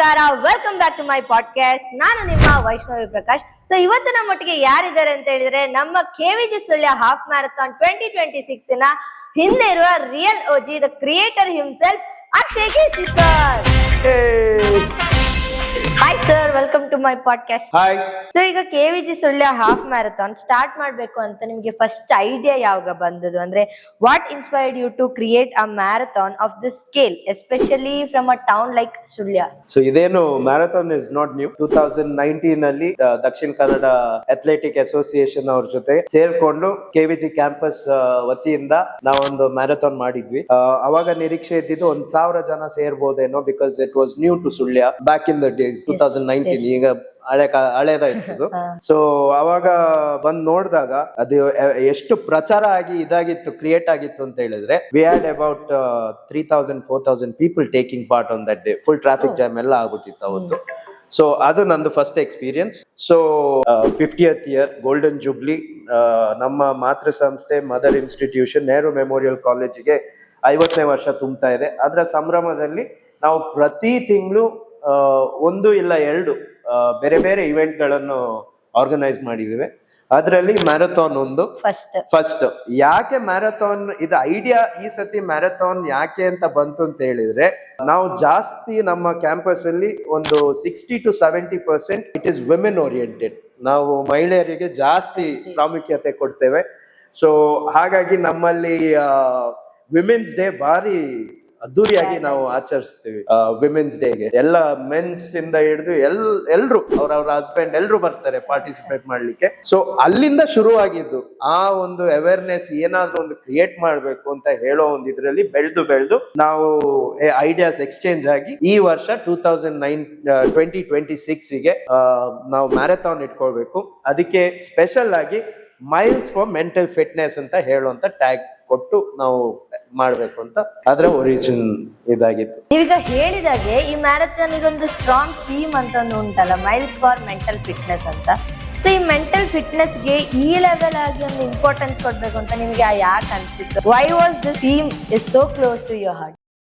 ನಮಸ್ಕಾರ, welcome back to my podcast. ನಾನು ನಿಮ್ಮ ವೈಷ್ಣವಿ ಪ್ರಕಾಶ್. ಸೊ ಇವತ್ತು ನಮ್ಮೊಟ್ಟಿಗೆ ಯಾರಿದ್ದಾರೆ ಅಂತ ಹೇಳಿದ್ರೆ ನಮ್ಮ KVG ಸುಳ್ಯ ಹಾಫ್ ಮ್ಯಾರಥಾನ್ 2026 ನ ಹಿಂದೆ ಇರುವ real OG, the creator himself, Akshay KC sir. Hi sir, welcome to my podcast. Hi sir, ಈಗ KVG Sullia half marathon start ಮಾಡ್ಬೇಕು ಅಂತ ನಿಮ್ಗೆ ಫಸ್ಟ್ ಐಡಿಯಾ ಯಾವಾಗ ಬಂದದ್ದು? ಅಂದ್ರೆ what inspired you to create a marathon of this scale, especially from a town like Sullia? So ಇದೇನು marathon is not new. 2019 ಅಲ್ಲಿ Dakshina Kannada athletic association ಅವ್ರ ಜೊತೆ ಸೇರ್ಕೊಂಡು KVG ಕ್ಯಾಂಪಸ್ ವತಿಯಿಂದ ನಾವೊಂದು ಮ್ಯಾರಥಾನ್ ಮಾಡಿದ್ವಿ. ಅವಾಗ ನಿರೀಕ್ಷೆ ಇದ್ದಿದ್ದು 1,000 ಜನ ಸೇರ್ಬೋದೇನೋ, because it was new to Sullia back in the days 2019. ಈಗ ಹಳೇದಾಯ್ತದು. ಸೊ ಅವಾಗ ಬಂದ್ ನೋಡಿದಾಗ ಅದು ಎಷ್ಟು ಪ್ರಚಾರ ಆಗಿ ಇದಾಗಿತ್ತು, ಕ್ರಿಯೇಟ್ ಆಗಿತ್ತು ಅಂತ ಹೇಳಿದ್ರೆ, we had about 3,000-4,000 people taking part on that day. Full traffic jam ಎಲ್ಲ ಆಗ್ಬಿಟ್ಟಿತ್ತು ಅವತ್ತು. ಸೊ ಅದು ನಂದು first experience. So 50th year golden jubilee, ನಮ್ಮ ಮಾತೃ ಸಂಸ್ಥೆ ಮದರ್ ಇನ್ಸ್ಟಿಟ್ಯೂಷನ್ ನೆಹರು ಮೆಮೋರಿಯಲ್ ಕಾಲೇಜಿಗೆ 50ನೇ ವರ್ಷ ತುಂಬ್ತಾ ಇದೆ. ಅದರ ಸಂಭ್ರಮದಲ್ಲಿ ನಾವು ಪ್ರತಿ ತಿಂಗಳು 1 ಇಲ್ಲ 2 ಬೇರೆ ಬೇರೆ ಇವೆಂಟ್ ಗಳನ್ನು ಆರ್ಗನೈಸ್ ಮಾಡಿದ್ದೀವಿ. ಅದರಲ್ಲಿ ಮ್ಯಾರಥಾನ್ ಒಂದು ಫಸ್ಟ್. ಯಾಕೆ ಮ್ಯಾರಥಾನ್ ಇದು ಐಡಿಯಾ ಈ ಸತಿ ಮ್ಯಾರಥಾನ್ ಯಾಕೆ ಅಂತ ಬಂತು ಅಂತ ಹೇಳಿದ್ರೆ, ನಾವು ಜಾಸ್ತಿ ನಮ್ಮ ಕ್ಯಾಂಪಸ್ ಅಲ್ಲಿ ಒಂದು 60-70% ಇಟ್ ಇಸ್ ವಿಮೆನ್ ಓರಿಯೆಂಟೆಡ್. ನಾವು ಮಹಿಳೆಯರಿಗೆ ಜಾಸ್ತಿ ಪ್ರಾಮುಖ್ಯತೆ ಕೊಡ್ತೇವೆ. ಸೊ ಹಾಗಾಗಿ ನಮ್ಮಲ್ಲಿ ವಿಮೆನ್ಸ್ ಡೇ ಭಾರಿ ಅದ್ದೂರಿಯಾಗಿ ನಾವು ಆಚರಿಸ್ತೀವಿ. ವಿಮೆನ್ಸ್ ಡೇಗೆ ಎಲ್ಲ ಮೆನ್ಸ್ ಇಂದ ಹಿಡಿದು ಎಲ್ರು ಅವ್ರ ಹಸ್ಬೆಂಡ್ ಎಲ್ರು ಬರ್ತಾರೆ ಪಾರ್ಟಿಸಿಪೇಟ್ ಮಾಡ್ಲಿಕ್ಕೆ. ಸೊ ಅಲ್ಲಿಂದ ಶುರು ಆಗಿದ್ದು ಆ ಒಂದು ಅವೇರ್ನೆಸ್, ಏನಾದ್ರೂ ಒಂದು ಕ್ರಿಯೇಟ್ ಮಾಡ್ಬೇಕು ಅಂತ ಹೇಳೋ ಒಂದು ಇದ್ರಲ್ಲಿ ಬೆಳೆದು ನಾವು ಐಡಿಯಾಸ್ ಎಕ್ಸ್ಚೇಂಜ್ ಆಗಿ ಈ ವರ್ಷ 2026ಗೆ ನಾವು ಮ್ಯಾರಥಾನ್ ಇಟ್ಕೊಳ್ಬೇಕು. ಅದಕ್ಕೆ ಸ್ಪೆಷಲ್ ಆಗಿ ಮೈಲ್ಸ್ ಫಾರ್ ಮೆಂಟಲ್ ಫಿಟ್ನೆಸ್ ಅಂತ ಹೇಳುವಂತ ಟ್ಯಾಗ್ ಕೊಟ್ಟು ನಾವು ಮಾಡ್ಬೇಕು ಅಂತ ಅದರ ಒರಿಜಿನ್ ಇದಾಗಿತ್ತು. ನೀವೀಗ ಹೇಳಿದಾಗೆ ಈ ಮ್ಯಾರಥಾನ್ ಇದೊಂದು ಸ್ಟ್ರಾಂಗ್ ಥೀಮ್ ಅಂತ ಉಂಟಲ್ಲ, ಮೈಲ್ಸ್ ಫಾರ್ ಮೆಂಟಲ್ ಫಿಟ್ನೆಸ್ ಅಂತ. ಸೊ ಈ ಮೆಂಟಲ್ ಫಿಟ್ನೆಸ್ಗೆ ಈ ಲೆವೆಲ್ ಆಗಿ ಒಂದು ಇಂಪಾರ್ಟೆನ್ಸ್ ಕೊಡ್ಬೇಕು ಅಂತ ನಿಮ್ಗೆ ಯಾಕೆ ಅನ್ಸಿತ್ತು? Why was this theme is so close to your heart?